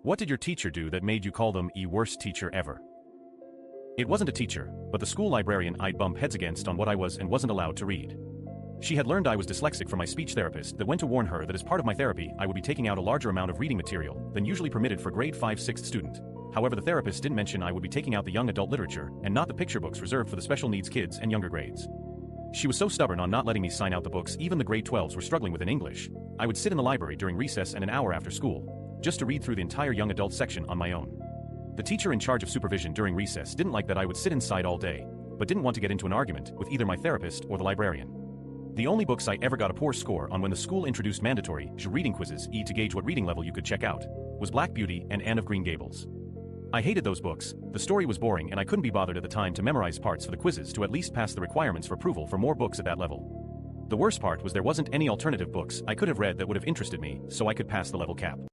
What did your teacher do that made you call them the worst teacher ever? It wasn't a teacher, but the school librarian I'd bump heads against on what I was and wasn't allowed to read. She had learned I was dyslexic from my speech therapist that went to warn her that as part of my therapy I would be taking out a larger amount of reading material than usually permitted for grade 5/6 student. However, the therapist didn't mention I would be taking out the young adult literature and not the picture books reserved for the special needs kids and younger grades. She was so stubborn on not letting me sign out the books even the grade 12s were struggling with in English. I would sit in the library during recess and an hour after school, just to read through the entire young adult section on my own. The teacher in charge of supervision during recess didn't like that I would sit inside all day, but didn't want to get into an argument with either my therapist or the librarian. The only books I ever got a poor score on when the school introduced mandatory reading quizzes to gauge what reading level you could check out was Black Beauty and Anne of Green Gables. I hated those books, the story was boring and I couldn't be bothered at the time to memorize parts for the quizzes to at least pass the requirements for approval for more books at that level. The worst part was there wasn't any alternative books I could have read that would have interested me, so I could pass the level cap.